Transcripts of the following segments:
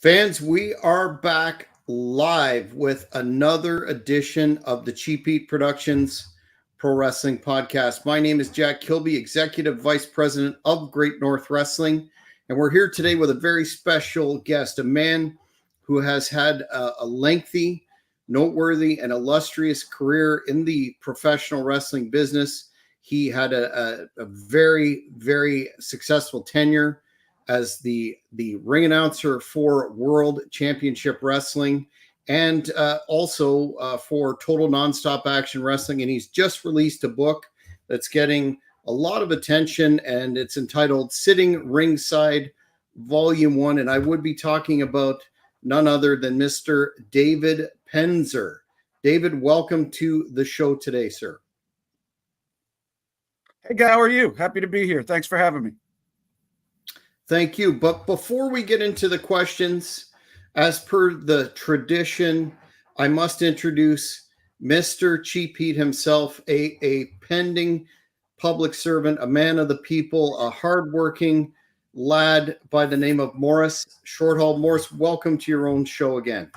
Fans, we are back live with another edition of the Cheap Heat Productions Pro Wrestling Podcast. My name is Jack Kilby, Executive Vice President of Great North Wrestling, and we're here today with a very special guest, a man who has had a lengthy, noteworthy, and illustrious career in the professional wrestling business. He had a very, very successful tenure as the ring announcer for World Championship Wrestling and also for Total Nonstop Action Wrestling. And he's just released a book that's getting a lot of attention, and it's entitled Sitting Ringside Volume 1. And I would be talking about none other than Mr. David Penzer. David, welcome to the show today, sir. Hey, guy, how are you? Happy to be here. Thanks for having me. Thank you. But before we get into the questions, as per the tradition, I must introduce Mr. Cheap Heat himself, a pending public servant, a man of the people, a hardworking lad by the name of Morris Shorthall. Morris, welcome to your own show again.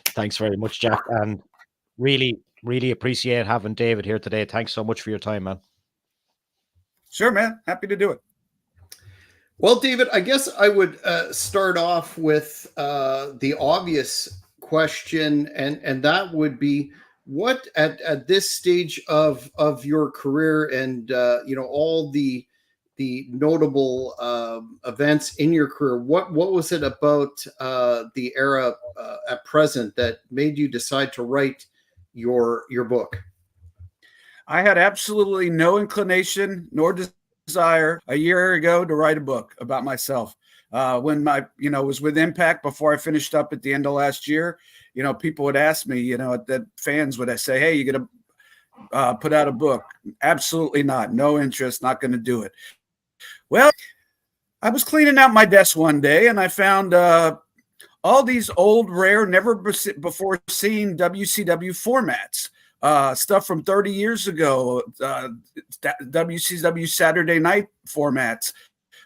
Thanks very much, Jack. And really appreciate having David here today. Thanks so much for your time, man. Sure, man. Happy to do it. Well, David, I guess I would start off with the obvious question, and that would be, what at this stage of your career and all the notable events in your career, what was it about the era at present that made you decide to write your book? I had absolutely no inclination nor desire a year ago to write a book about myself. When I was with Impact before I finished up at the end of last year, people would ask me, that fans would say, hey, you going to put out a book? Absolutely not. No interest. Not going to do it. Well, I was cleaning out my desk one day and I found all these old, rare, never before seen WCW formats. Stuff from 30 years ago, WCW Saturday night formats,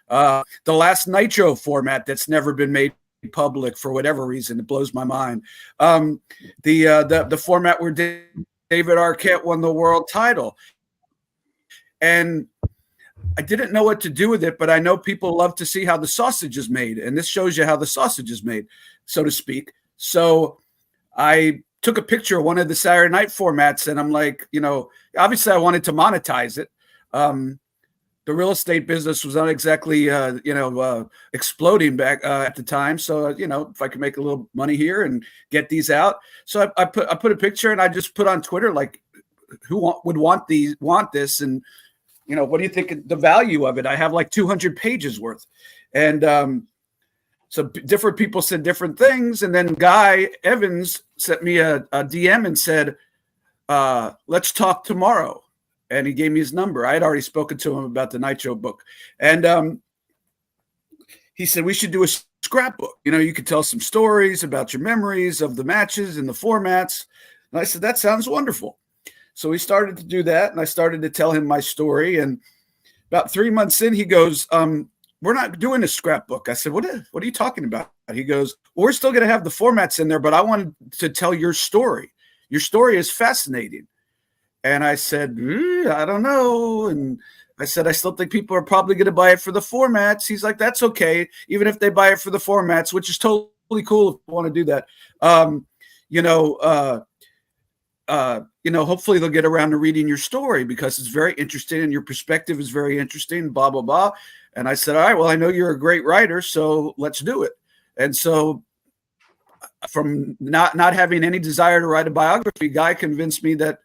the last Nitro format that's never been made public for whatever reason. It blows my mind. The format where David Arquette won the world title. And I didn't know what to do with it, but I know people love to see how the sausage is made. And this shows you how the sausage is made, so to speak. So I took a picture of one of the Saturday night formats, and I'm like, obviously I wanted to monetize it. The real estate business was not exactly, exploding back at the time. So, if I could make a little money here and get these out. So I put a picture, and I just put on Twitter, like, who would want this? And, what do you think the value of it? I have like 200 pages worth. And, so different people said different things. And then Guy Evans sent me a DM and said, let's talk tomorrow. And he gave me his number. I had already spoken to him about the Nitro book. And he said, we should do a scrapbook. You could tell some stories about your memories of the matches and the formats. And I said, that sounds wonderful. So we started to do that. And I started to tell him my story. And about 3 months in, he goes, we're not doing a scrapbook. I said, what are you talking about? He goes, well, we're still going to have the formats in there, but I wanted to tell your story. Your story is fascinating. And I said, I don't know. And I said, I still think people are probably going to buy it for the formats. He's like, that's okay. Even if they buy it for the formats, which is totally cool if you want to do that. Hopefully they'll get around to reading your story because it's very interesting and your perspective is very interesting, blah, blah, blah. And I said, all right, well, I know you're a great writer, so let's do it. And so from not having any desire to write a biography, Guy convinced me that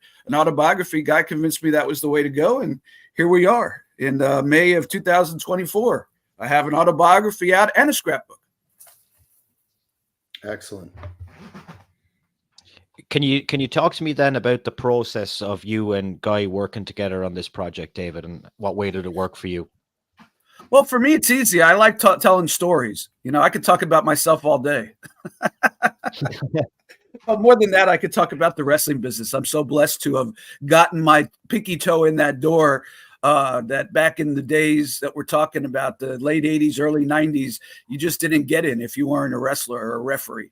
was the way to go. And here we are in May of 2024. I have an autobiography out and a scrapbook. Excellent. Can you talk to me then about the process of you and Guy working together on this project, David, and what way did it work for you? Well, for me, it's easy. I like telling stories. I could talk about myself all day. But more than that, I could talk about the wrestling business. I'm so blessed to have gotten my pinky toe in that door that back in the days that we're talking about, the late 80s, early 90s, you just didn't get in if you weren't a wrestler or a referee.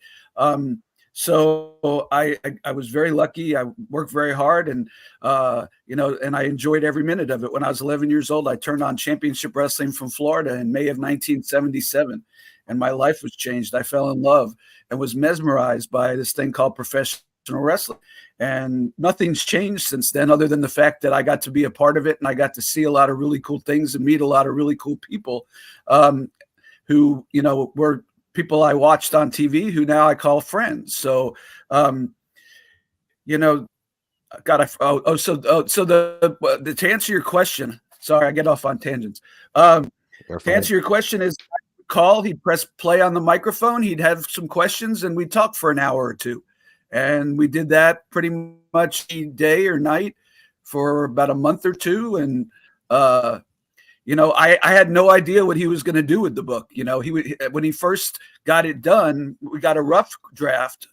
So I was very lucky. I worked very hard, and and I enjoyed every minute of it. When I was 11 years old, I turned on Championship Wrestling from Florida in May of 1977, and my life was changed. I fell in love and was mesmerized by this thing called professional wrestling, and nothing's changed since then, other than the fact that I got to be a part of it, and I got to see a lot of really cool things and meet a lot of really cool people, who were people I watched on TV who now I call friends. So, to answer your question, sorry, I get off on tangents. To answer your question is, he'd press play on the microphone. He'd have some questions and we'd talk for an hour or two. And we did that pretty much day or night for about a month or two. And, I had no idea what he was going to do with the book. When he first got it done, we got a rough draft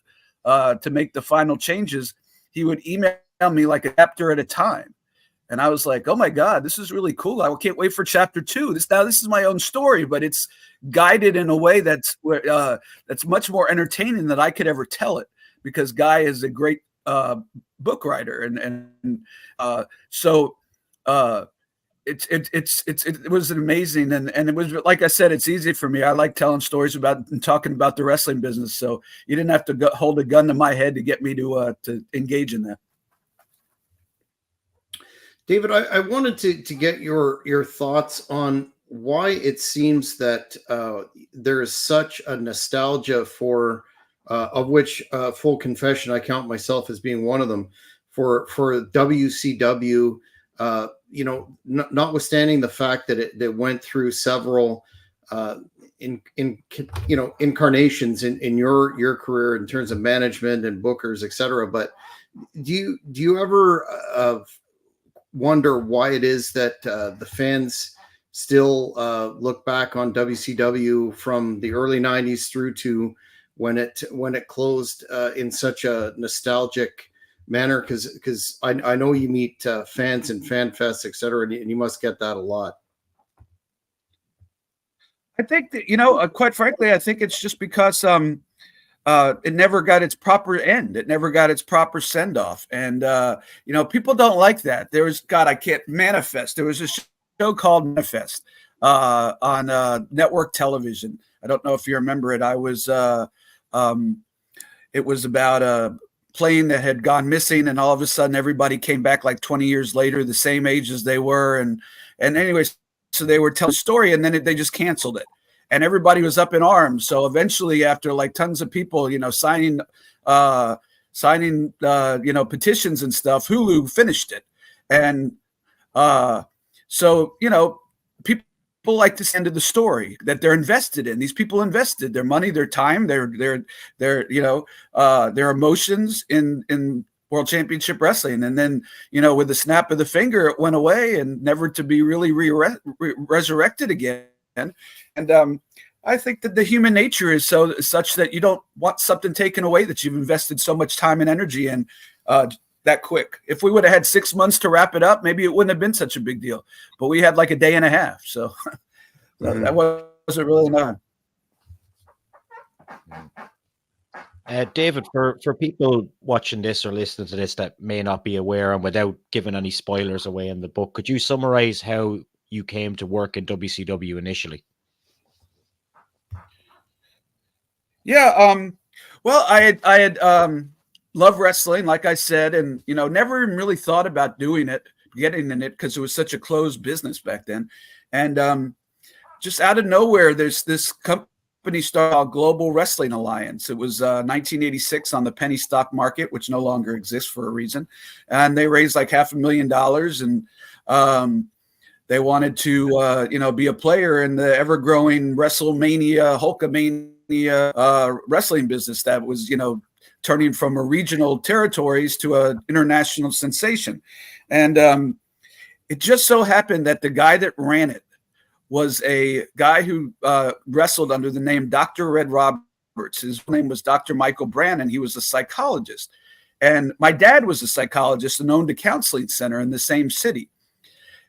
to make the final changes. He would email me like a chapter at a time. And I was like, oh my God, this is really cool. I can't wait for chapter 2. This is my own story, but it's guided in a way that's much more entertaining than I could ever tell it, because Guy is a great book writer. So it was amazing. And it was, like I said, it's easy for me. I like telling stories about and talking about the wrestling business. So you didn't have to hold a gun to my head to get me to engage in that. David, I wanted to get your thoughts on why it seems that there is such a nostalgia for, of which, full confession, I count myself as being one of them, for WCW. Notwithstanding the fact that it went through several incarnations in your career in terms of management and bookers, etc. But do you ever wonder why it is that the fans still look back on WCW from the early 90s through to when it closed in such a nostalgic manner? Because I know you meet fans and fan fests, etc., and you must get that a lot. I think that, quite frankly, I think it's just because it never got its proper end. It never got its proper send off. And, people don't like that. I can't Manifest. There was a show called Manifest on network television. I don't know if you remember it. It was about a plane that had gone missing, and all of a sudden everybody came back like 20 years later, the same age as they were. And anyways, so they were telling a story, and then they just canceled it. And everybody was up in arms. So eventually, after like tons of people, signing, petitions and stuff, Hulu finished it. And people like this end of the story that they're invested in. These people invested their money, their time, their emotions in World Championship Wrestling. And then, with the snap of the finger, it went away and never to be really resurrected again. And I think that the human nature is such that you don't want something taken away that you've invested so much time and energy in that quick. If we would have had 6 months to wrap it up, maybe it wouldn't have been such a big deal. But we had like a day and a half, so that wasn't really enough. David, for people watching this or listening to this that may not be aware, and without giving any spoilers away in the book, could you summarize how you came to work in WCW initially? Yeah. Well, I had loved wrestling, like I said, and, never even really thought about getting in it, because it was such a closed business back then. And just out of nowhere, there's this company started Global Wrestling Alliance. It was 1986 on the penny stock market, which no longer exists for a reason. And they raised like $500,000, and they wanted to, be a player in the ever-growing WrestleMania, Hulkamania wrestling business that was, turning from a regional territories to an international sensation. And it just so happened that the guy that ran it was a guy who wrestled under the name Dr. Red Roberts. His name was Dr. Michael Brannon. He was a psychologist. And my dad was a psychologist and owned a counseling center in the same city.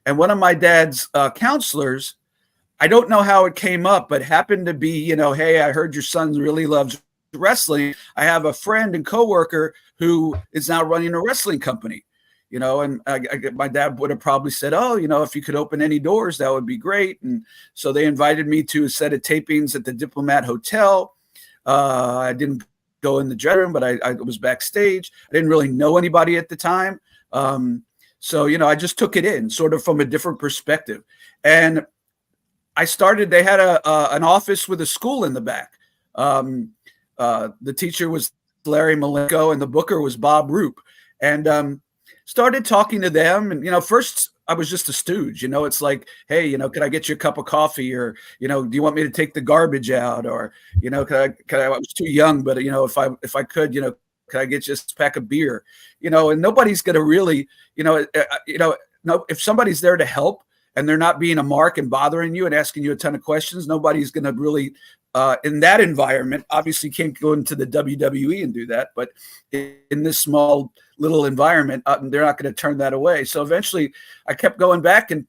And one of my dad's counselors, I don't know how it came up, but happened to be, you know, hey, I heard your son really loves wrestling. I have a friend and coworker who is now running a wrestling company, you know, and my dad would have probably said, oh, you know, if you could open any doors, that would be great. And so they invited me to a set of tapings at the Diplomat Hotel. I didn't go in the dressing room, but I was backstage. I didn't really know anybody at the time. So, you know, I just took it in sort of from a different perspective. And I started, they had an office with a school in the back. The teacher was Larry Malenko and the booker was Bob Roop. And started talking to them. And, you know, first I was just a stooge, you know, it's like, hey, you know, can I get you a cup of coffee, or, you know, do you want me to take the garbage out, or, you know, I was too young, but, you know, if I could, you know, can I get you a pack of beer, you know, and nobody's going to really, no, if somebody's there to help and they're not being a mark and bothering you and asking you a ton of questions, nobody's going to really, in that environment, obviously can't go into the WWE and do that, but in this small little environment, they're not going to turn that away. So eventually I kept going back, and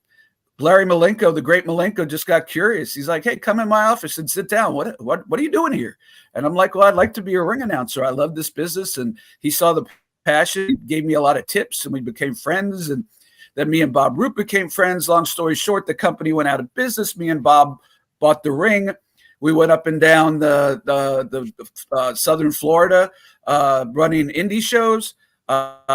Larry Malenko, the great Malenko, just got curious. He's like, hey, come in my office and sit down. What are you doing here? And I'm like, well, I'd like to be a ring announcer. I love this business. And he saw the passion, he gave me a lot of tips, and we became friends. And then me and Bob Roop became friends. Long story short, the company went out of business. Me and Bob bought the ring. We went up and down the Southern Florida running indie shows.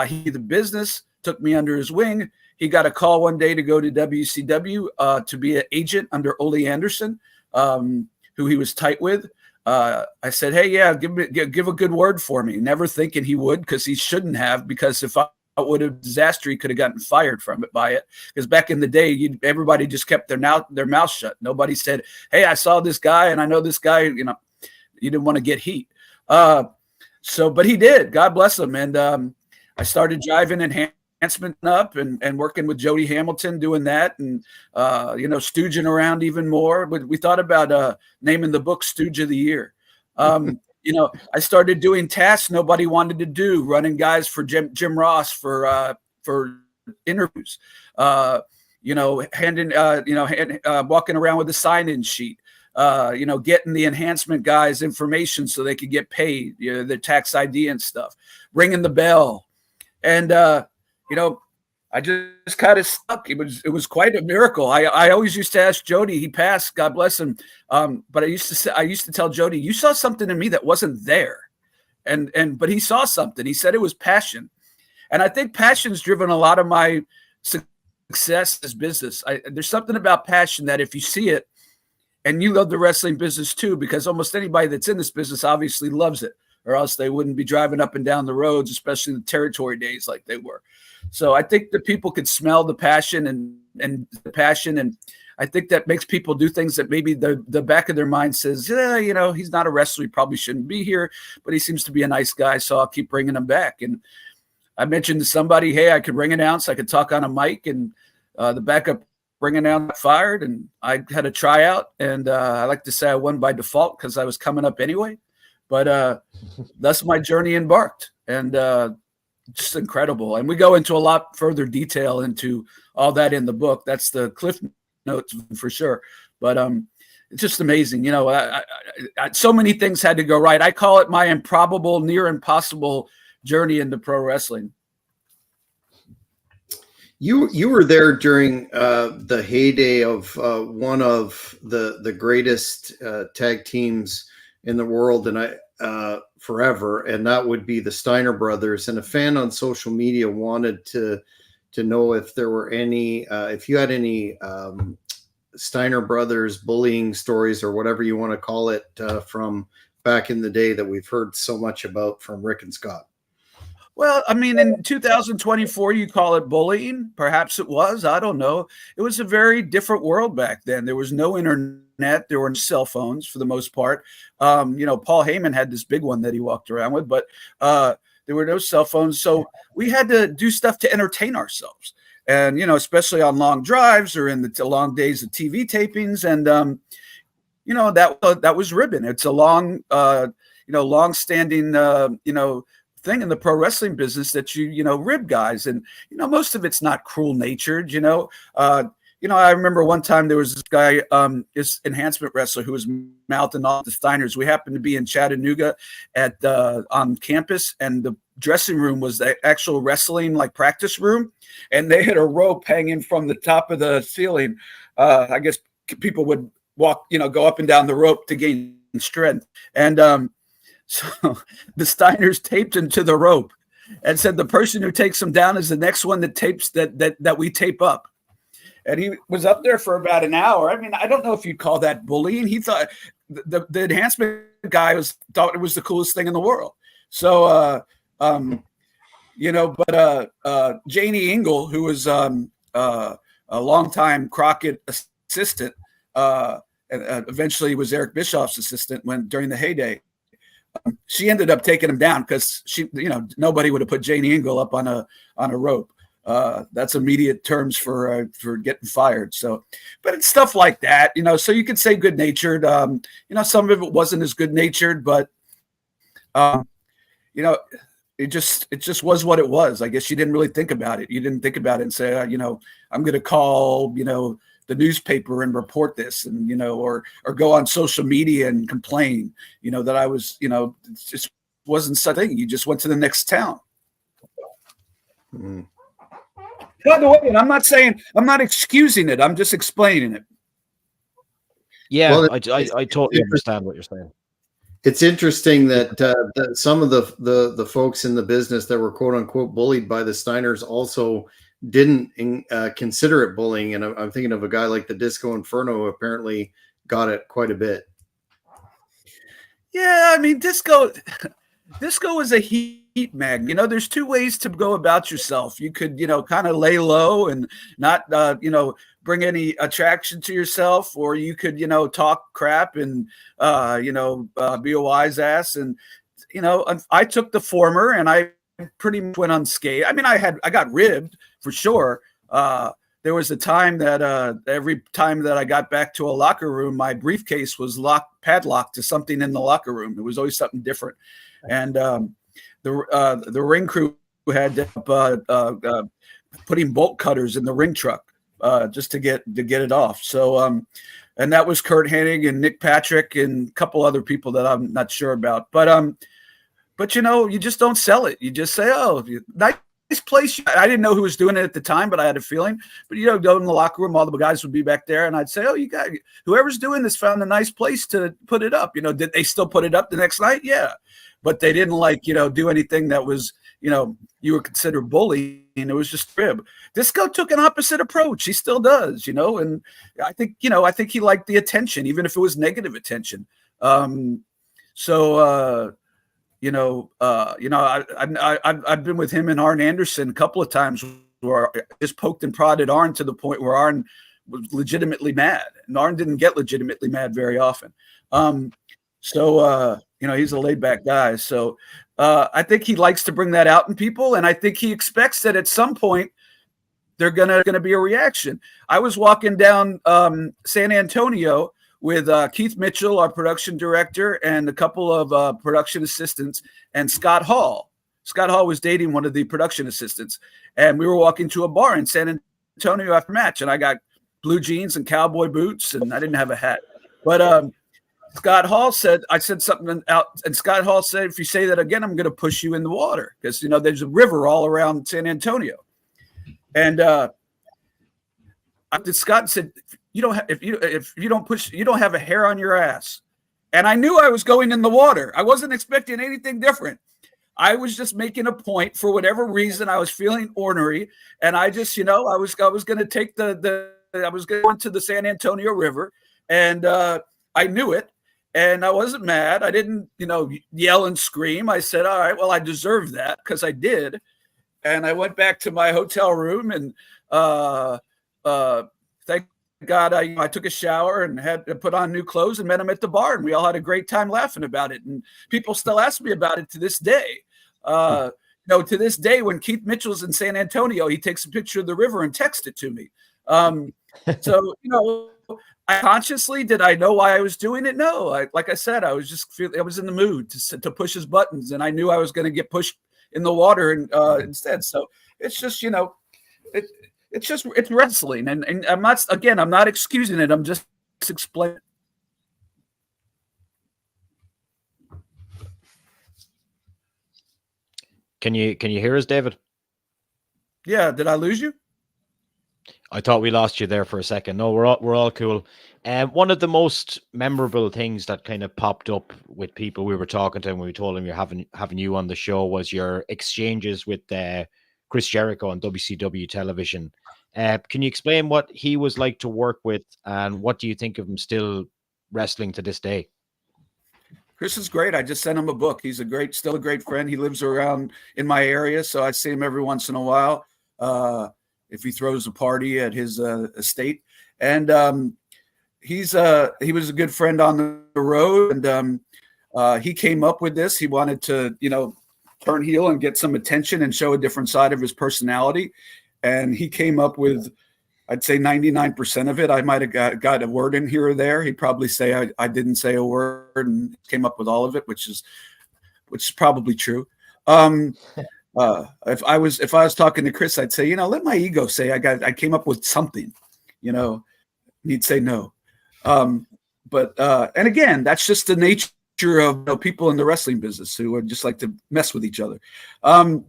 He, the business, took me under his wing. He got a call one day to go to WCW to be an agent under Ole Anderson, who he was tight with. I said, hey, yeah, give a good word for me. Never thinking he would, because he shouldn't have, because if I would have disaster, he could have gotten fired by it. Because back in the day, everybody just kept their mouth shut. Nobody said, hey, I saw this guy and I know this guy, you know, you didn't want to get heat. But he did, God bless him. And I started driving enhancement up and working with Jody Hamilton doing that, and you know, stooging around even more. But we thought about naming the book Stooge of the Year. You know, I started doing tasks nobody wanted to do, running guys for Jim Ross for interviews. You know, walking around with a sign-in sheet. You know, getting the enhancement guys information so they could get paid, you know, their tax ID and stuff, ringing the bell. And, you know, I just kind of stuck. It was quite a miracle. I always used to ask Jody, he passed, God bless him. But I used to tell Jody, you saw something in me that wasn't there. But he saw something. He said it was passion. And I think passion's driven a lot of my success as business. There's something about passion that if you see it, and you love the wrestling business too, because almost anybody that's in this business obviously loves it, or else they wouldn't be driving up and down the roads, especially the territory days like they were. So I think that people could smell the passion and the passion. And I think that makes people do things that maybe the back of their mind says, yeah, you know, he's not a wrestler. He probably shouldn't be here, but he seems to be a nice guy. So I'll keep bringing him back. And I mentioned to somebody, hey, I could ring announce, I could talk on a mic, and the backup ring announce fired, and I had a tryout, and I like to say I won by default because I was coming up anyway. But that's my journey embarked, and just incredible. And we go into a lot further detail into all that in the book. That's the cliff notes for sure. But it's just amazing. You know, I so many things had to go right. I call it my improbable, near impossible journey into pro wrestling. You were there during the heyday of one of the greatest tag teams in the world, and forever, and that would be the Steiner brothers. And a fan on social media wanted to know if there were any, if you had any Steiner brothers bullying stories, or whatever you want to call it, from back in the day that we've heard so much about from Rick and Scott. Well, I mean, in 2024, you call it bullying. Perhaps it was. I don't know. It was a very different world back then. There was no internet. There were no cell phones for the most part. You know, Paul Heyman had this big one that he walked around with, but there were no cell phones. So we had to do stuff to entertain ourselves. And, you know, especially on long drives or in the long days of TV tapings. And, you know, that was ribbon. It's a long, long-standing, thing in the pro wrestling business that you know, rib guys, and most of it's not cruel natured. I remember one time there was this guy, this enhancement wrestler who was mouthing off the Steiners. We happened to be in Chattanooga on campus, and the dressing room was the actual wrestling like practice room, and they had a rope hanging from the top of the ceiling. I guess people would walk, go up and down the rope to gain strength, and so the Steiners taped him to the rope and said the person who takes him down is the next one that tapes that we tape up. And he was up there for about an hour. I mean, I don't know if you'd call that bullying. He thought the enhancement guy thought it was the coolest thing in the world. So, Janie Engel, who was a longtime Crockett assistant, and eventually was Eric Bischoff's assistant during the heyday. She ended up taking him down because nobody would have put Janie Engel up on a rope. That's immediate terms for getting fired. So, but it's stuff like that, so you could say good natured, some of it wasn't as good natured, but, it just was what it was. I guess you didn't really think about it. You didn't think about it and say, I'm going to call, the newspaper and report this and, or go on social media and complain, that I was, it just wasn't such a thing. You just went to the next town. Mm-hmm. By the way, and I'm not excusing it. I'm just explaining it. Yeah, well, I totally understand what you're saying. It's interesting that some of the folks in the business that were quote unquote bullied by the Steiners also didn't consider it bullying. And I'm thinking of a guy like the Disco Inferno who apparently got it quite a bit. Yeah, I mean, Disco is a heat mag. There's two ways to go about yourself. You could, kind of lay low and not, bring any attraction to yourself, or you could, talk crap and, be a wise ass. And, I took the former, and I pretty much went unscathed. I mean, I got ribbed for sure. There was a time that every time that I got back to a locker room, my briefcase was padlocked to something in the locker room. It was always something different. And the ring crew had putting bolt cutters in the ring truck just to get it off. So and that was Kurt Hennig and Nick Patrick and a couple other people that I'm not sure about. But you just don't sell it. You just say, oh, nice place. I didn't know who was doing it at the time, but I had a feeling. But go in the locker room, all the guys would be back there, and I'd say, oh, you got whoever's doing this found a nice place to put it up. Did they still put it up the next night? Yeah. But they didn't do anything that was, you were considered bullying. It was just rib. Disco took an opposite approach. He still does, and I think he liked the attention, even if it was negative attention. I've been with him and Arn Anderson a couple of times where I just poked and prodded Arn to the point where Arn was legitimately mad, and Arn didn't get legitimately mad very often. He's a laid back guy. So I think he likes to bring that out in people. And I think he expects that at some point they're going to be a reaction. I was walking down San Antonio with Keith Mitchell, our production director, and a couple of production assistants, and Scott Hall. Scott Hall was dating one of the production assistants. And we were walking to a bar in San Antonio after match. And I got blue jeans and cowboy boots, and I didn't have a hat. But Scott Hall said, I said something out, and Scott Hall said, if you say that again, I'm going to push you in the water, because, there's a river all around San Antonio. And Scott said, if you don't push, you don't have a hair on your ass. And I knew I was going in the water. I wasn't expecting anything different. I was just making a point. For whatever reason, I was feeling ornery, and I just, I was going to take I was going to the San Antonio River, and I knew it. And I wasn't mad. I didn't, yell and scream. I said, all right, well, I deserve that, because I did. And I went back to my hotel room, and thank God I took a shower and had to put on new clothes and met him at the bar. And we all had a great time laughing about it. And people still ask me about it to this day. To this day, when Keith Mitchell's in San Antonio, he takes a picture of the river and texts it to me. Consciously, did I know why I was doing it? No. Like I said, I was just I was in the mood to push his buttons, and I knew I was going to get pushed in the water and instead. So it's just, it's wrestling, and I'm not excusing it. I'm just explaining. Can you hear us, David? Yeah, did I lose you? I thought we lost you there for a second. No, we're all cool. One of the most memorable things that kind of popped up with people we were talking to when we told them you're having you on the show was your exchanges with Chris Jericho on WCW television. Can you explain what he was like to work with, and what do you think of him still wrestling to this day? Chris is great. I just sent him a book. He's still a great friend. He lives around in my area, so I see him every once in a while. If he throws a party at his estate, and he was a good friend on the road, and he came up with this. He wanted to, turn heel and get some attention and show a different side of his personality, and he came up with, I'd say 99% of it. I might have got a word in here or there. He'd probably say I didn't say a word and came up with all of it, which is probably true. If I was talking to Chris, I'd say, let my ego say I came up with something, he'd say no. But and again, that's just the nature of people in the wrestling business who are just like to mess with each other. And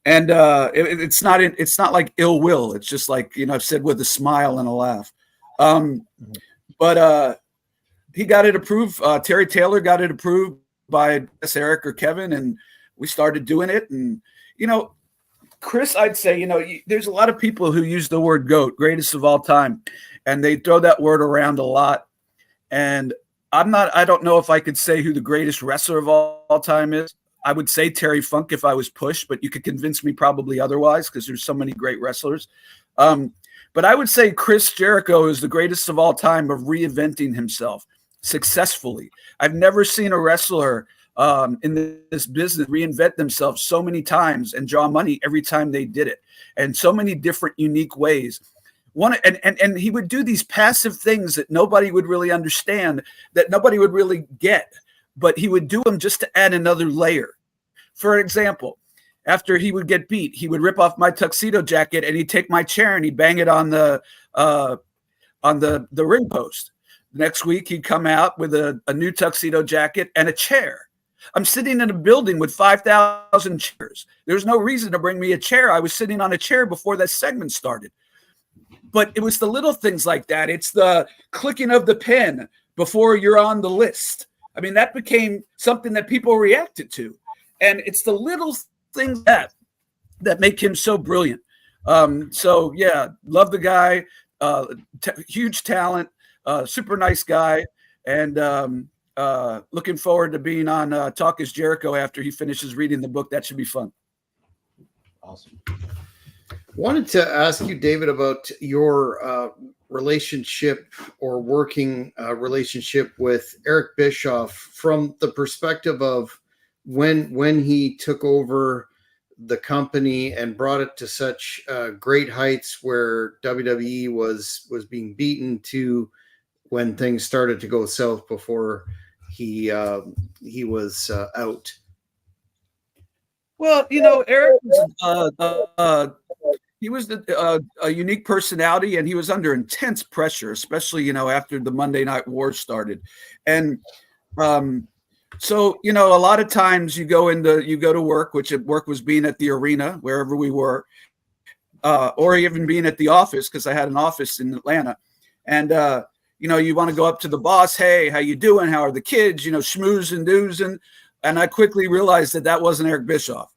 it's not like ill will. It's just like, I've said, with a smile and a laugh. But he got it approved. Terry Taylor got it approved by Eric or Kevin, and we started doing it. And Chris, I'd say, there's a lot of people who use the word GOAT, greatest of all time, and they throw that word around a lot. And I don't know if I could say who the greatest wrestler of all time is. I would say Terry Funk if I was pushed, but you could convince me probably otherwise because there's so many great wrestlers. But I would say Chris Jericho is the greatest of all time of reinventing himself successfully. I've never seen a wrestler in this business reinvent themselves so many times and draw money every time they did it, and so many different unique ways. And he would do these passive things that nobody would really understand, that nobody would really get, but he would do them just to add another layer. For example, after he would get beat, he would rip off my tuxedo jacket and he'd take my chair and he'd bang it on the ring post. Next week, he'd come out with a new tuxedo jacket and a chair. I'm sitting in a building with 5,000 chairs. There's no reason to bring me a chair. I was sitting on a chair before that segment started. But it was the little things like that. It's the clicking of the pen before you're on the list. I mean, that became something that people reacted to. And it's the little things that make him so brilliant. So, yeah, love the guy. Huge talent, super nice guy. And looking forward to being on Talk is Jericho after he finishes reading the book. That should be fun. Awesome. Wanted to ask you, David, about your relationship or working relationship with Eric Bischoff from the perspective of when he took over the company and brought it to such great heights where WWE was being beaten, to when things started to go south before he was out. Well, Eric was he was a unique personality, and he was under intense pressure, especially, after the Monday Night War started. And so, a lot of times you go to work, which at work was being at the arena, wherever we were, or even being at the office, because I had an office in Atlanta. And, you want to go up to the boss. Hey, how you doing? How are the kids? Schmooze and doos. And I quickly realized that wasn't Eric Bischoff.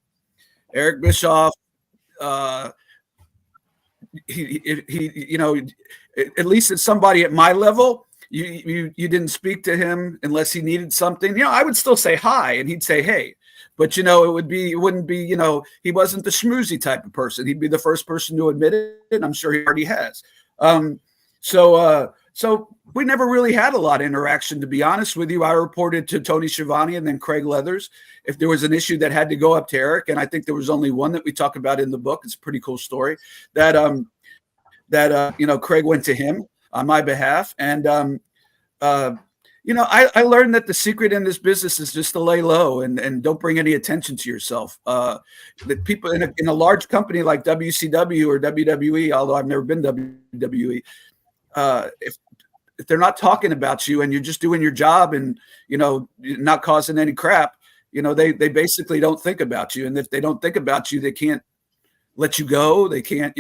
Eric Bischoff, he at least as somebody at my level, you didn't speak to him unless he needed something. I would still say hi and he'd say hey, but it wouldn't be, he wasn't the schmoozy type of person. He'd be the first person to admit it, and I'm sure he already has. So we never really had a lot of interaction, to be honest with you. I reported to Tony Schiavone and then Craig Leathers if there was an issue that had to go up to Eric, and I think there was only one that we talk about in the book. It's a pretty cool story that Craig went to him on my behalf, and I learned that the secret in this business is just to lay low and don't bring any attention to yourself. That people in a large company like WCW or WWE, although I've never been WWE, if they're not talking about you and you're just doing your job and, not causing any crap, they basically don't think about you. And if they don't think about you, they can't let you go. They can't,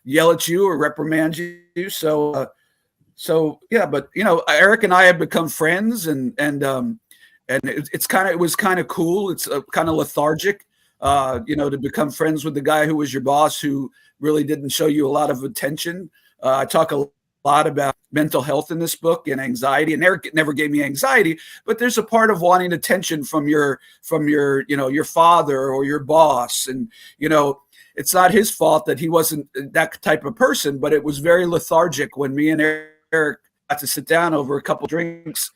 yell at you or reprimand you. So yeah, but Eric and I have become friends, and it was kind of cool. It's kind of lethargic, to become friends with the guy who was your boss, who really didn't show you a lot of attention. I talk a lot about mental health in this book and anxiety, and Eric never gave me anxiety, but there's a part of wanting attention from your your father or your boss, and it's not his fault that he wasn't that type of person, but it was very lethargic when me and Eric got to sit down over a couple drinks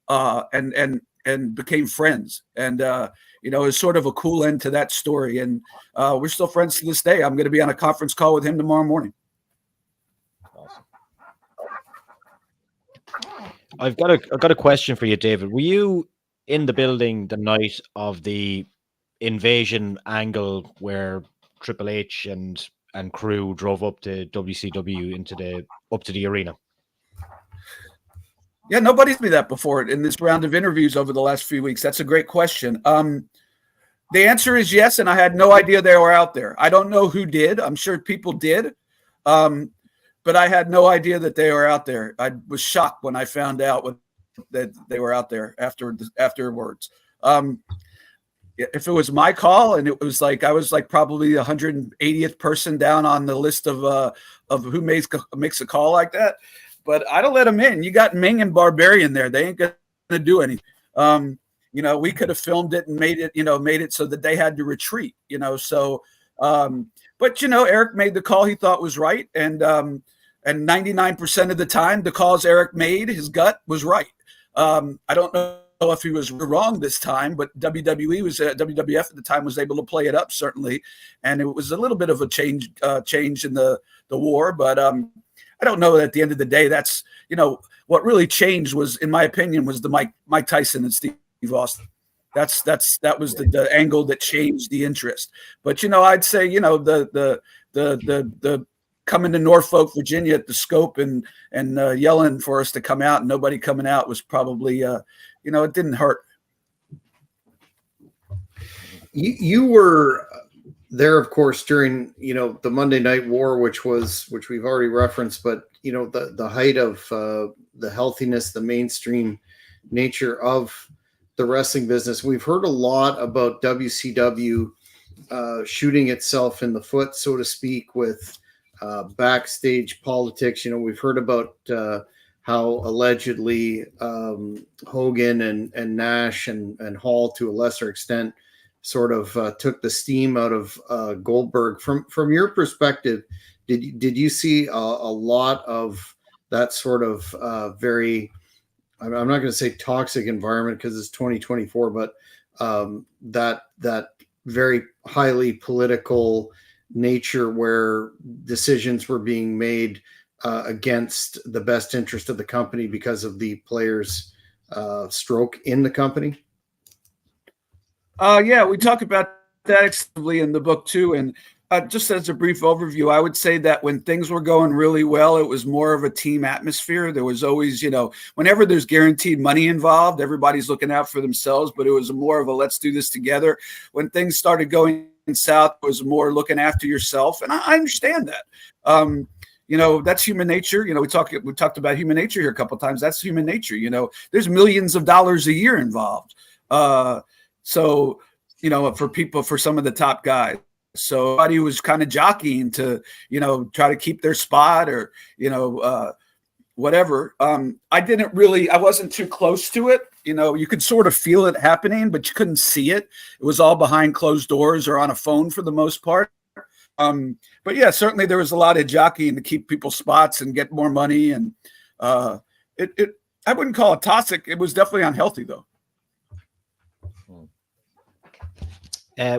and became friends. And, it's sort of a cool end to that story. And we're still friends to this day. I'm going to be on a conference call with him tomorrow morning. Awesome. I've got a question for you, David. Were you in the building the night of the invasion angle where Triple H and crew drove up to WCW up to the arena? Yeah, nobody's asked me that before in this round of interviews over the last few weeks. That's a great question. The answer is yes, and I had no idea they were out there. I don't know who did. I'm sure people did, but I had no idea that they were out there. I was shocked when I found out that they were out there afterwards. If it was my call, and it was like I was like probably the 180th person down on the list of who makes a call like that, but I don't let them in. You got Ming and Barbarian there; they ain't gonna do anything. We could have filmed it and made it so that they had to retreat. So, but Eric made the call he thought was right, and 99% of the time, the calls Eric made, his gut was right. I don't know if he was wrong this time, but WWF at the time was able to play it up, certainly, and it was a little bit of a change in the war. But I don't know. At the end of the day, that's what really changed was, in my opinion, was the Mike Tyson and Steve Austin. That was the angle that changed the interest. But I'd say the coming to Norfolk, Virginia at the Scope and yelling for us to come out and nobody coming out was probably it didn't hurt. You were there, of course, during the Monday Night War, which we've already referenced, but the height of the healthiness, the mainstream nature of the wrestling business. We've heard a lot about WCW shooting itself in the foot, so to speak, with backstage politics. We've heard about how allegedly Hogan and Nash and Hall, to a lesser extent, sort of took the steam out of Goldberg. From your perspective, did you see a lot of that sort of very, I'm not going to say toxic environment because it's 2024, but that very highly political nature where decisions were being made against the best interest of the company because of the players' stroke in the company? Yeah, we talk about that extensively in the book too. And just as a brief overview, I would say that when things were going really well, it was more of a team atmosphere. There was always, whenever there's guaranteed money involved, everybody's looking out for themselves, but it was more of a let's do this together. When things started going south, it was more looking after yourself. And I understand that. That's human nature. We talked about human nature here a couple of times. That's human nature. There's millions of dollars a year involved. So, for some of the top guys. So everybody was kind of jockeying to, try to keep their spot or, whatever. I wasn't too close to it. You could sort of feel it happening, but you couldn't see it. It was all behind closed doors or on a phone for the most part. But yeah, certainly there was a lot of jockeying to keep people's spots and get more money. And I wouldn't call it toxic. It was definitely unhealthy though.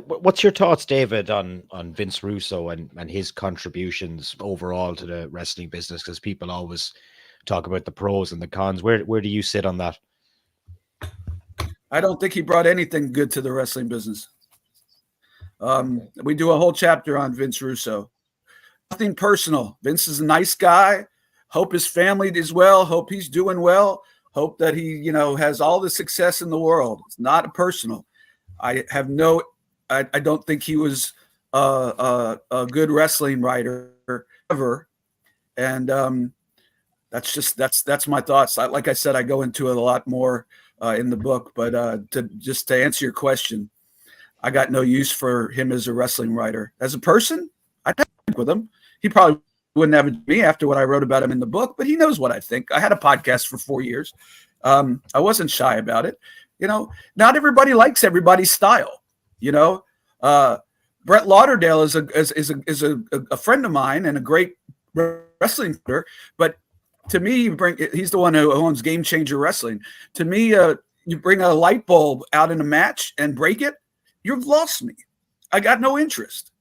What's your thoughts, David, on Vince Russo and his contributions overall to the wrestling business? Because people always talk about the pros and the cons. Where do you sit on that? I don't think he brought anything good to the wrestling business. We do a whole chapter on Vince Russo. Nothing personal. Vince is a nice guy. Hope his family is well. Hope he's doing well. Hope that he, has all the success in the world. It's not personal. I don't think he was a good wrestling writer ever. And that's my thoughts. Like I said, I go into it a lot more in the book, but to answer your question, I got no use for him as a wrestling writer. As a person, I'd think with him. He probably wouldn't have me after what I wrote about him in the book, but he knows what I think. I had a podcast for 4 years. I wasn't shy about it. Not everybody likes everybody's style. Brett Lauderdale is a friend of mine and a great wrestling player, but to me, he's the one who owns Game Changer Wrestling. To me, you bring a light bulb out in a match and break it, you've lost me. I got no interest.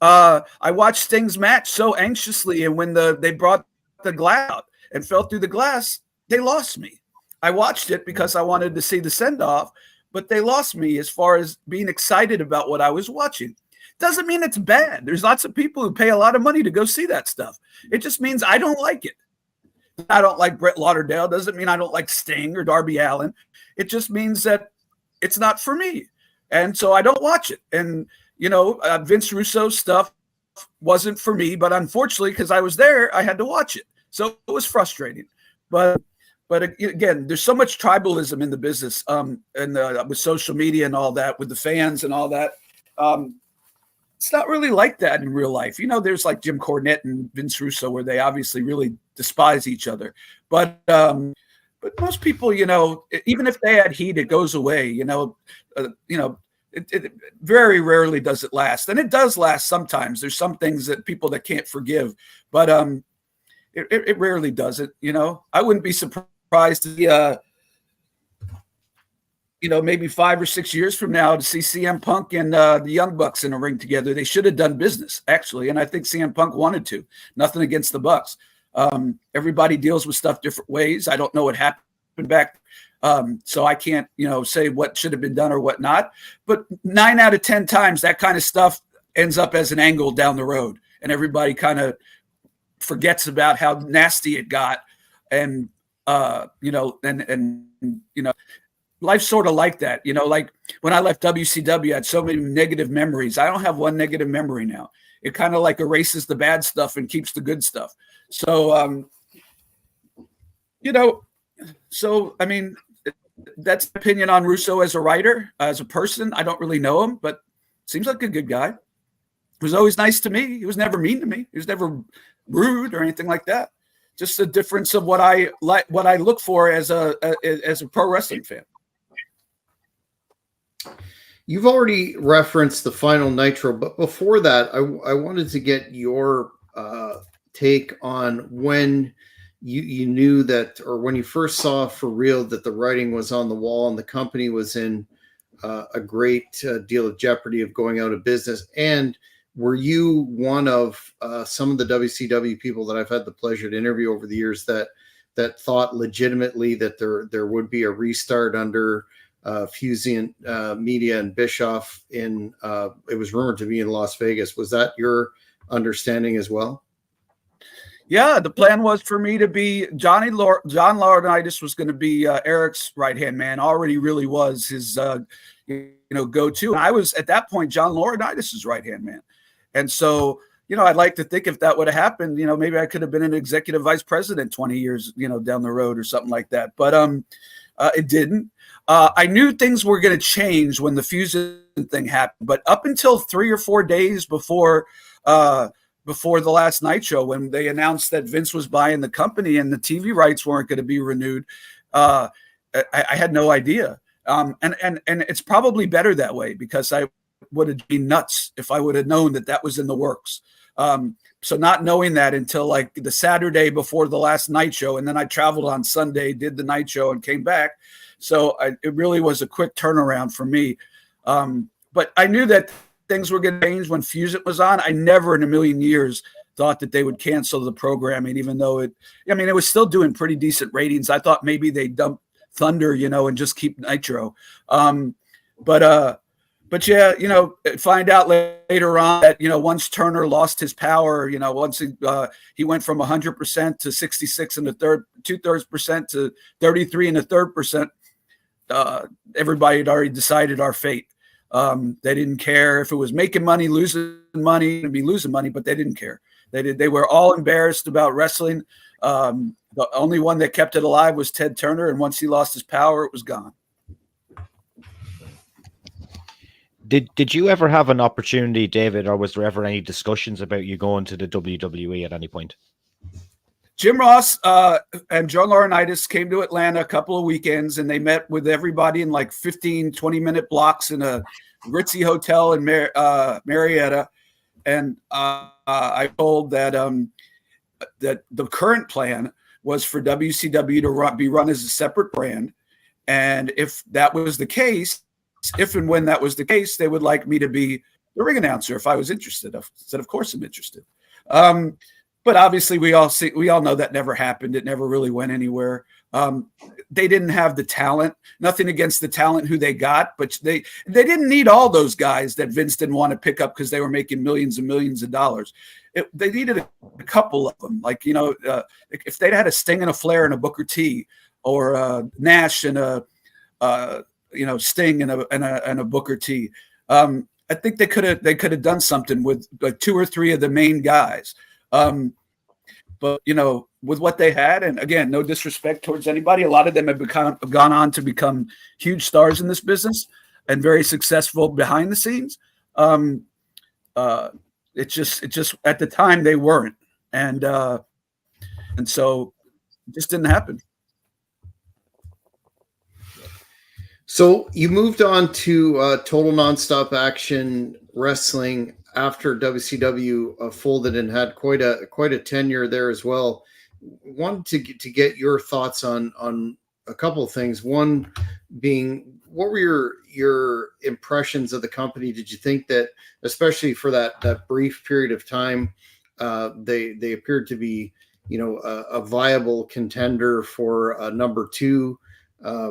I watched Sting's match so anxiously, and when they brought the glass out and fell through the glass, they lost me. I watched it because I wanted to see the send-off, but they lost me as far as being excited about what I was watching. Doesn't mean it's bad. There's lots of people who pay a lot of money to go see that stuff. It just means I don't like it. I don't like Brett Lauderdale. Doesn't mean I don't like Sting or Darby Allin. It just means that it's not for me. And so I don't watch it. And, Vince Russo's stuff wasn't for me, but unfortunately, because I was there, I had to watch it. So it was frustrating. But again, there's so much tribalism in the business and with social media and all that, with the fans and all that. It's not really like that in real life. There's like Jim Cornette and Vince Russo where they obviously really despise each other. But most people, even if they had heat, it goes away. It very rarely does it last. And it does last sometimes. There's some things that people that can't forgive, but it rarely does it. I wouldn't be surprised to see, maybe 5 or 6 years from now to see CM Punk and the Young Bucks in a ring together. They should have done business, actually. And I think CM Punk wanted to. Nothing against the Bucks. Everybody deals with stuff different ways. I don't know what happened back. So I can't, say what should have been done or what not. But 9 out of 10 times that kind of stuff ends up as an angle down the road. And everybody kind of forgets about how nasty it got. And, life's sort of like that, like when I left WCW, I had so many negative memories. I don't have one negative memory now. It kind of like erases the bad stuff and keeps the good stuff. So, I mean, that's my opinion on Russo as a writer. As a person, I don't really know him, but seems like a good guy. He was always nice to me. He was never mean to me. He was never rude or anything like that. Just a difference of what I like, what I look for as a pro wrestling fan. You've already referenced the final Nitro, but before that, I wanted to get your take on when you knew that, or when you first saw for real that the writing was on the wall and the company was in a great deal of jeopardy of going out of business. And were you one of some of the WCW people that I've had the pleasure to interview over the years that thought legitimately that there would be a restart under Fusion Media and Bischoff in it was rumored to be in Las Vegas? Was that your understanding as well? Yeah, the plan was for me to be John Laurinaitis was going to be Eric's right-hand man. Already really was his go-to. And I was at that point John Laurinaitis' right-hand man. And so, I'd like to think if that would have happened, maybe I could have been an executive vice president 20 years, down the road or something like that. But it didn't. I knew things were going to change when the Fusion thing happened. But up until 3 or 4 days before the last Nitro, when they announced that Vince was buying the company and the TV rights weren't going to be renewed, I had no idea. And it's probably better that way, because I would have been nuts if I would have known that was in the works. So not knowing that until like the Saturday before the last Nitro, and then I traveled on Sunday, did the Nitro, and came back. So it really was a quick turnaround for me. But I knew that things were going to change when Fusion was on. I never in a million years thought that they would cancel the programming, even though it was still doing pretty decent ratings. I thought maybe they'd dump Thunder, and just keep Nitro. But yeah, find out later on that, once Turner lost his power, once he went from 100% to 66 and 2/3% to 33 and 1/3%, everybody had already decided our fate. They didn't care if it was making money, losing money, and be losing money, but they didn't care. They were all embarrassed about wrestling. The only one that kept it alive was Ted Turner, and once he lost his power, it was gone. Did you ever have an opportunity, David, or was there ever any discussions about you going to the WWE at any point? Jim Ross and Joe Laurinaitis came to Atlanta a couple of weekends, and they met with everybody in like 15, 20-minute blocks in a ritzy hotel in Marietta. And I told that that the current plan was for WCW to be run as a separate brand. And if that was the case, if and when that was the case, they would like me to be the ring announcer if I was interested. I said, of course I'm interested. But obviously we all know that never happened. It never really went anywhere. They didn't have the talent. Nothing against the talent who they got, but they didn't need all those guys that Vince didn't want to pick up because they were making millions and millions of dollars. They needed a couple of them. Like, if they'd had a Sting and a Flair and a Booker T, or Nash and a Sting and a Booker T, I think they could have done something with like 2 or 3 of the main guys. But with what they had, and again, no disrespect towards anybody, a lot of them have gone on to become huge stars in this business and very successful behind the scenes. It just at the time they weren't, and so it just didn't happen. So you moved on to Total Nonstop Action Wrestling after WCW folded and had quite a tenure there as well. Wanted to get your thoughts on a couple of things. One being, what were your impressions of the company? Did you think that, especially for that brief period of time, they appeared to be a viable contender for a number 2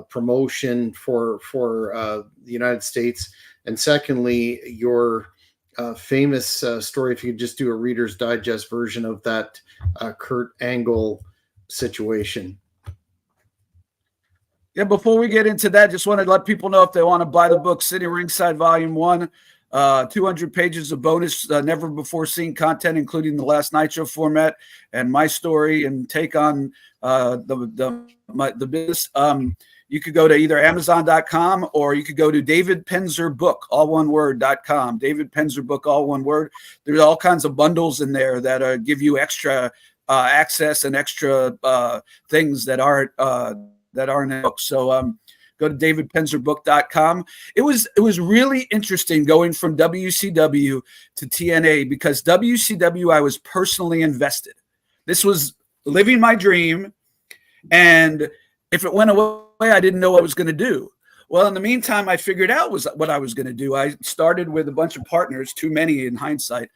promotion for the United States? And secondly, your famous story, if you could just do a Reader's Digest version of that Kurt Angle situation. Yeah, before we get into that, just wanted to let people know if they want to buy the book, Sitting Ringside Volume 1, 200 pages of bonus, never before seen content, including the last Nitro format and my story and take on the business. You could go to either Amazon.com or you could go to David Penzer Book, all one word.com. David Penzer Book, all one word. There's all kinds of bundles in there that give you extra access and extra things that aren't in the book. So go to davidpenzerbook.com. It was really interesting going from WCW to TNA, because WCW I was personally invested. This was living my dream, and if it went away, I didn't know what I was going to do. Well, in the meantime, I figured out what I was going to do. I started with a bunch of partners, too many in hindsight,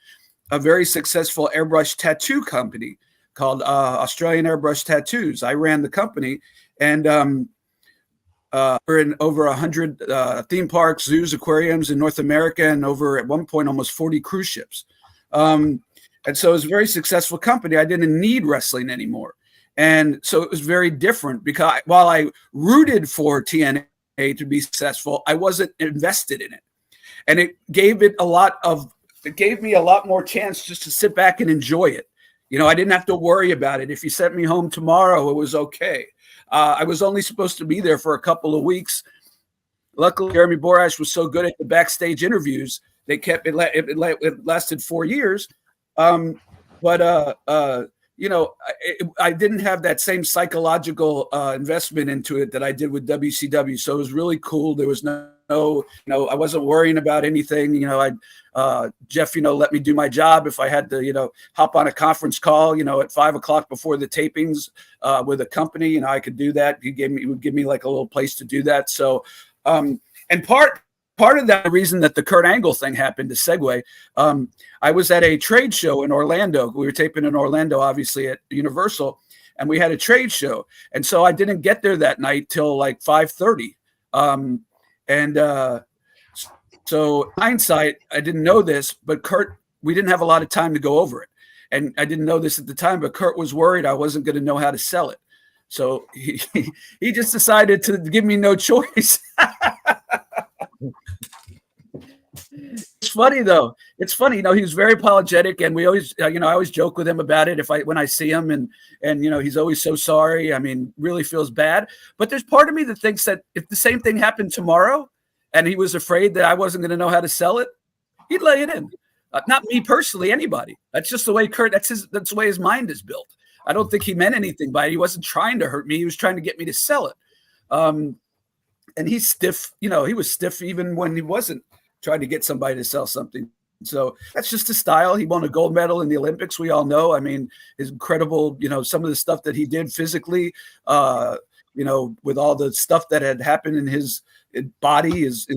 a very successful airbrush tattoo company called Australian Airbrush Tattoos. I ran the company, and we're in over 100 theme parks, zoos, aquariums in North America, and over at one point almost 40 cruise ships. And so it was a very successful company. I didn't need wrestling anymore. And so it was very different, because while I rooted for TNA to be successful, I wasn't invested in it. And it gave me a lot more chance just to sit back and enjoy it. I didn't have to worry about it. If you sent me home tomorrow, it was okay. I was only supposed to be there for a couple of weeks. Luckily, Jeremy Borash was so good at the backstage interviews, they kept it. It lasted 4 years. I didn't have that same psychological investment into it that I did with WCW. So it was really cool. There was no, I wasn't worrying about anything. Jeff, let me do my job. If I had to, hop on a conference call, at 5 o'clock before the tapings with a company, I could do that. He would give me like a little place to do that. So, and part part of that reason that the Kurt Angle thing happened, to segue. I was at a trade show in Orlando. We were taping in Orlando, obviously at Universal, and we had a trade show. And so I didn't get there that night till like 5:30. So hindsight, I didn't know this, but Kurt, we didn't have a lot of time to go over it. And I didn't know this at the time, but Kurt was worried I wasn't going to know how to sell it. So he just decided to give me no choice. It's funny though. It's funny, he was very apologetic, and we always, I always joke with him about it when I see him, and he's always so sorry. I mean, really feels bad. But there's part of me that thinks that if the same thing happened tomorrow, and he was afraid that I wasn't going to know how to sell it, he'd lay it in. Not me personally, anybody. That's just the way Kurt. That's the way his mind is built. I don't think he meant anything by it. He wasn't trying to hurt me. He was trying to get me to sell it. And he's stiff. He was stiff even when he wasn't trying to get somebody to sell something. So that's just his style. He won a gold medal in the Olympics. We all know. I mean, his incredible, some of the stuff that he did physically, with all the stuff that had happened in his body is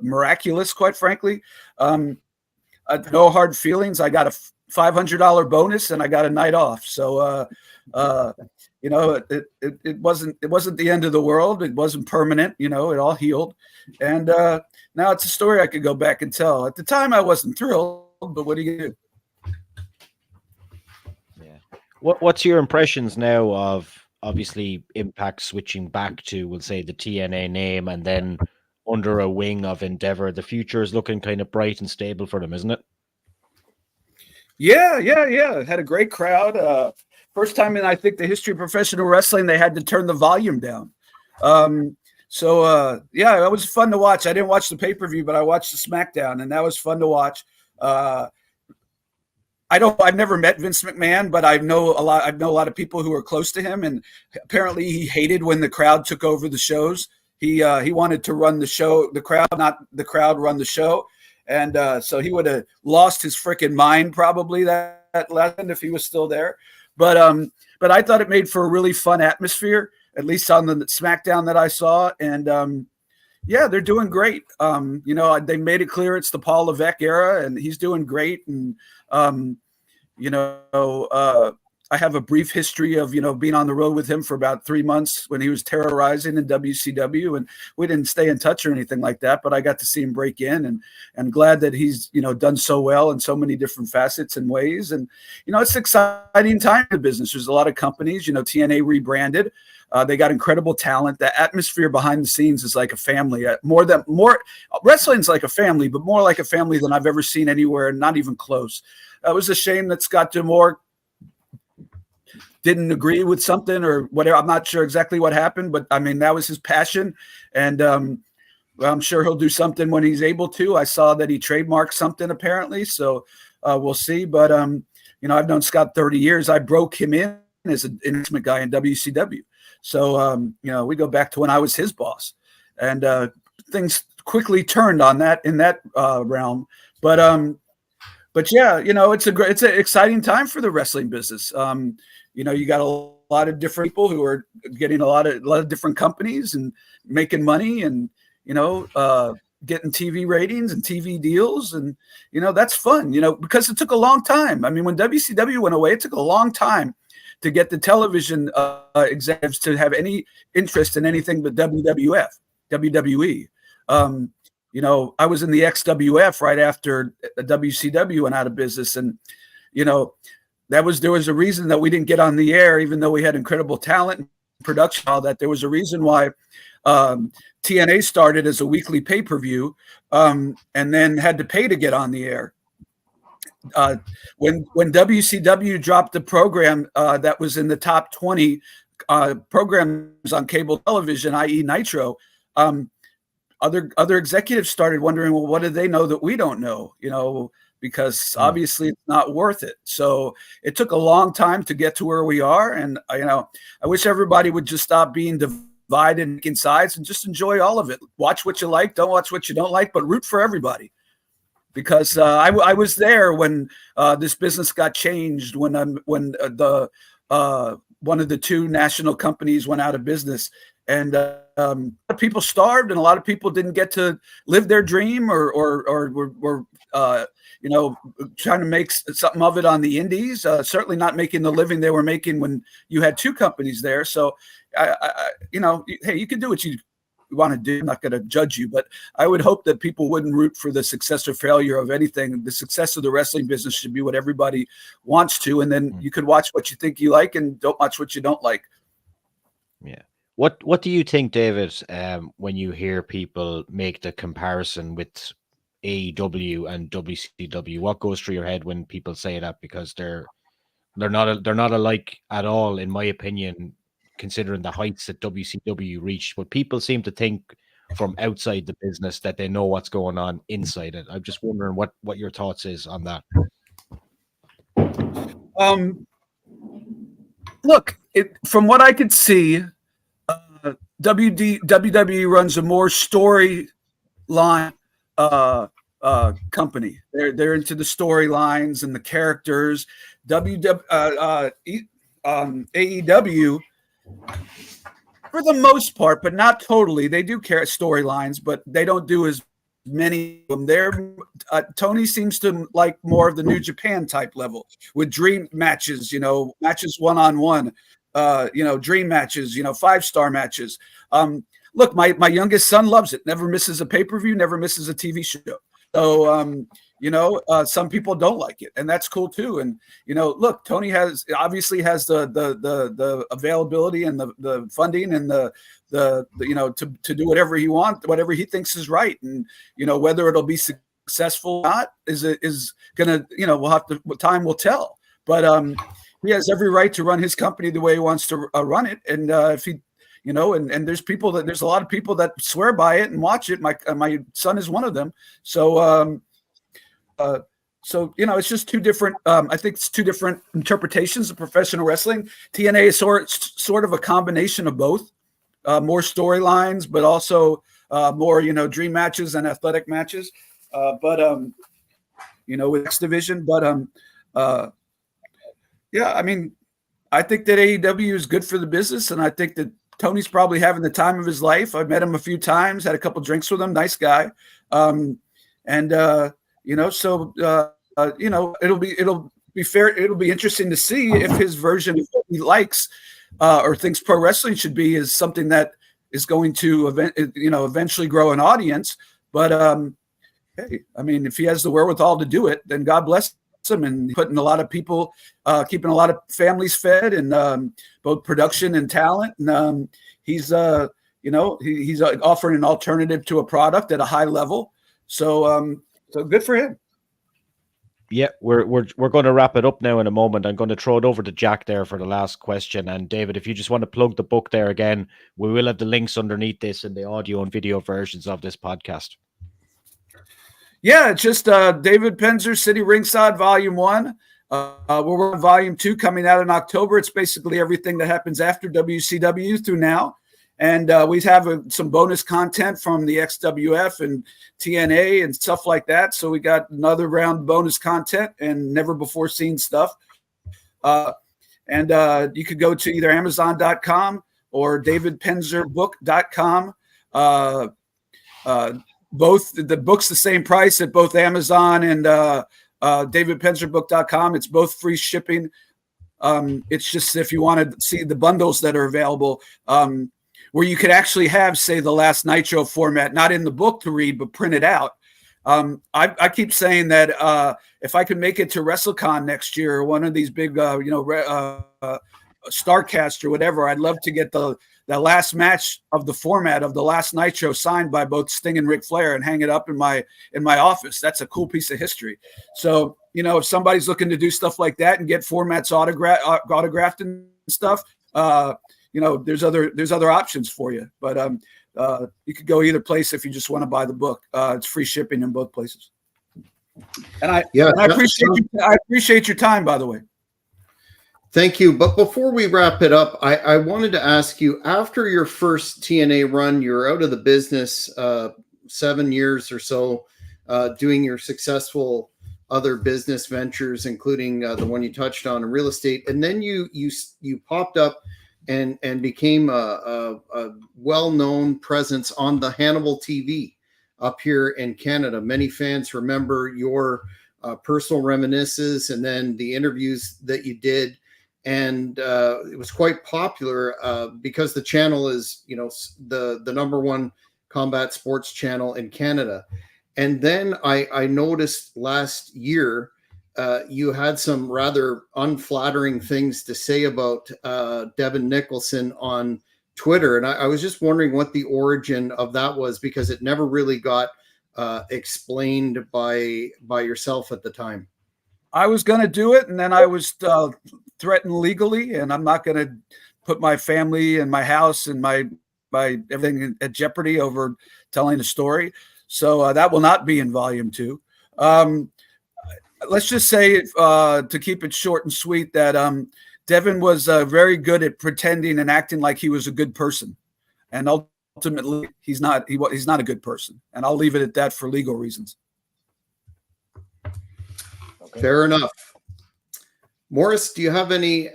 miraculous, quite frankly. No hard feelings. I got a $500 bonus and I got a night off. So, it wasn't the end of the world. It wasn't permanent. It all healed. And now it's a story I could go back and tell. At the time, I wasn't thrilled, but what do you do? Yeah. What's your impressions now of obviously Impact switching back to, we'll say, the TNA name, and then under a wing of Endeavor? The future is looking kind of bright and stable for them, isn't it? Yeah. Had a great crowd. First time in, I think, the history of professional wrestling, they had to turn the volume down. It was fun to watch. I didn't watch the pay-per-view, but I watched the SmackDown, and that was fun to watch. I've never met Vince McMahon, but I know a lot of people who are close to him, and apparently he hated when the crowd took over the shows. He wanted to run the show, the crowd, not the crowd run the show. And so he would have lost his freaking mind probably that lesson if he was still there. But I thought it made for a really fun atmosphere, at least on the SmackDown that I saw. And they're doing great. They made it clear it's the Paul Levesque era, and he's doing great. And I have a brief history of, being on the road with him for about 3 months when he was terrorizing in WCW, and we didn't stay in touch or anything like that, but I got to see him break in, and I'm glad that he's, done so well in so many different facets and ways. And, it's an exciting time in the business. There's a lot of companies, TNA rebranded. They got incredible talent. The atmosphere behind the scenes is like a family. More wrestling's like a family, but more like a family than I've ever seen anywhere, not even close. It was a shame that Scott D'Amore didn't agree with something or whatever. I'm not sure exactly what happened, but I mean, that was his passion. And I'm sure he'll do something when he's able to. I saw that he trademarked something apparently. So we'll see. But, I've known Scott 30 years. I broke him in as an intimate guy in WCW. So, we go back to when I was his boss, and things quickly turned on that in that realm. But yeah, it's an exciting time for the wrestling business. You got a lot of different people who are getting a lot of different companies and making money, and getting TV ratings and TV deals, and that's fun. Because it took a long time. I mean, when WCW went away, it took a long time to get the television executives to have any interest in anything but WWE. I was in the XWF right after WCW went out of business, and there was a reason that we didn't get on the air, even though we had incredible talent and production. All that, there was a reason why TNA started as a weekly pay-per-view, and then had to pay to get on the air. When WCW dropped the program that was in the top 20 programs on cable television, i.e. Nitro, other executives started wondering, well, what do they know that we don't know? Because obviously it's not worth it. So it took a long time to get to where we are. And, I wish everybody would just stop being divided in sides and just enjoy all of it. Watch what you like, don't watch what you don't like, but root for everybody. Because I was there when this business got changed, when the one of the two national companies went out of business, and a lot of people starved, and a lot of people didn't get to live their dream, or were trying to make something of it on the indies. Certainly not making the living they were making when you had two companies there. So, hey, you can do what you want to do. I'm not going to judge you, but I would hope that people wouldn't root for the success or failure of anything. The success of the wrestling business should be what everybody wants to, and then you could watch what you think you like and don't watch what you don't like. Yeah. What do you think, David, when you hear people make the comparison with AEW and WCW? What goes through your head when people say that? Because they're not alike at all, in my opinion, considering the heights that WCW reached. But people seem to think from outside the business that they know what's going on inside it. I'm just wondering what your thoughts is on that. Look, from what I could see, WWE runs a more storyline company. They're into the storylines and the characters. AEW, for the most part, but not totally, they do care storylines, but they don't do as many of them. Tony seems to like more of the New Japan type level with dream matches, matches one-on-one, dream matches, 5-star matches. Look, my youngest son loves it. Never misses a pay-per-view, never misses a TV show. So, some people don't like it, and that's cool too. And, look, Tony obviously has the availability and the funding and the to do whatever he wants, whatever he thinks is right. And, whether it'll be successful or not is gonna, time will tell. But he has every right to run his company the way he wants to run it. And if he, and there's a lot of people that swear by it and watch it. My son is one of them. So, it's just two different. I think it's two different interpretations of professional wrestling. TNA is sort of a combination of both, more storylines, but also more dream matches and athletic matches. With X Division. But I mean, I think that AEW is good for the business, and I think that Tony's probably having the time of his life. I've met him a few times, had a couple drinks with him. Nice guy. It'll be fair. It'll be interesting to see if his version of what he likes or thinks pro wrestling should be is something that is going to eventually grow an audience. But hey, I mean, if he has the wherewithal to do it, then God bless him, and putting a lot of people, keeping a lot of families fed, and both production and talent. And he's offering an alternative to a product at a high level. So good for him. Yeah, we're going to wrap it up now in a moment. I'm going to throw it over to Jack there for the last question. And David, if you just want to plug the book there again, we will have the links underneath this in the audio and video versions of this podcast. Yeah, it's just David Penzer, City Ringside, Volume 1. We're on Volume 2 coming out in October. It's basically everything that happens after WCW through now. And we have some bonus content from the XWF and TNA and stuff like that. So we got another round bonus content and never before seen stuff. And you could go to either Amazon.com or DavidPenzerBook.com. Both the book's the same price at both Amazon and DavidPenzerBook.com. It's both free shipping. It's just if you want to see the bundles that are available, where you could actually have, say, the last Nitro format, not in the book to read, but printed out. I keep saying that if I could make it to WrestleCon next year, or one of these big, Starcast or whatever, I'd love to get the last match of the format of the last Nitro signed by both Sting and Ric Flair and hang it up in my office. That's a cool piece of history. So, if somebody's looking to do stuff like that and get formats autographed and stuff, there's other options for you. But you could go either place if you just want to buy the book. It's free shipping in both places. And I appreciate your time, by the way. Thank you. But before we wrap it up, I wanted to ask you, after your first TNA run, you were out of the business 7 years or so, doing your successful other business ventures, including the one you touched on in real estate, and then you popped up and became a well-known presence on the Hannibal TV up here in Canada. Many fans remember your personal reminiscences and then the interviews that you did, and it was quite popular because the channel is, you know, the #1 combat sports channel in Canada. And then I noticed last year you had some rather unflattering things to say about Devin Nicholson on Twitter. And I was just wondering what the origin of that was, because it never really got explained by yourself at the time. I was going to do it, and then I was threatened legally, and I'm not going to put my family and my house and my everything at jeopardy over telling a story. So that will not be in volume 2. Let's just say, to keep it short and sweet, that Devin was very good at pretending and acting like he was a good person, and ultimately he's not a good person. And I'll leave it at that for legal reasons. Okay. Fair enough. Morris, do you have any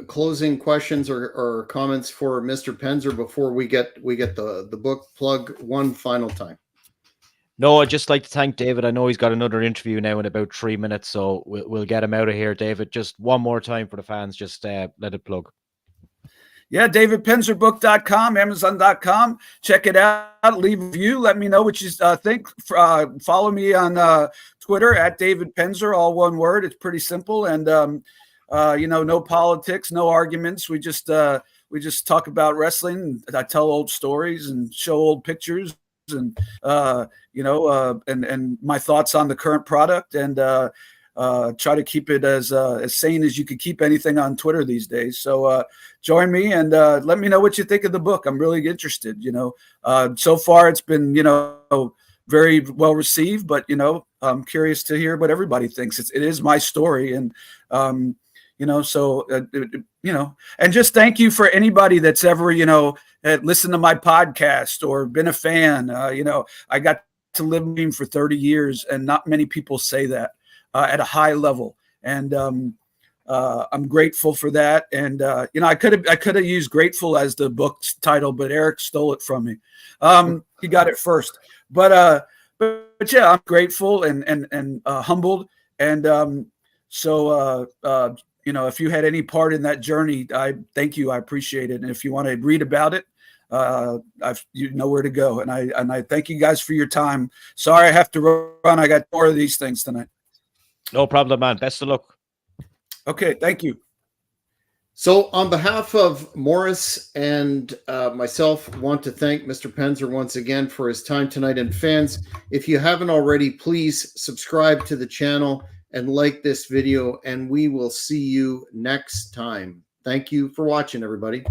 closing questions or comments for Mr. Penzer before we get the book plug one final time? No, I'd just like to thank David. I know he's got another interview now in about 3 minutes, so we'll get him out of here. David, just one more time for the fans, just let it plug. Yeah, DavidPenzerBook.com, Amazon.com. Check it out. Leave a review. Let me know what you think. Follow me on Twitter at David Penzer, all one word. It's pretty simple. And, you know, no politics, no arguments. We just talk about wrestling. I tell old stories and show old pictures and, you know, and my thoughts on the current product, and try to keep it as sane as you could keep anything on Twitter these days. So join me and let me know what you think of the book. I'm really interested. You know, so far it's been, you know, very well received, but, you know, I'm curious to hear what everybody thinks. It is my story, and you know, so you know, and just thank you for anybody that's ever, you know, listened to my podcast or been a fan. You know, I got to live with him for 30 years, and not many people say that at a high level, and I'm grateful for that. And you know, I could have used "grateful" as the book's title, but Eric stole it from me. He got it first, but yeah, I'm grateful and humbled, and so you know, if you had any part in that journey, I thank you. I appreciate it. And if you want to read about it, you know where to go. And I thank you guys for your time. Sorry I have to run. I got more of these things tonight. No problem, man. Best of luck. Okay, thank you. So on behalf of Morris and myself, want to thank Mr. Penzer once again for his time tonight. And fans, if you haven't already, please subscribe to the channel and like this video, and we will see you next time. Thank you for watching, everybody.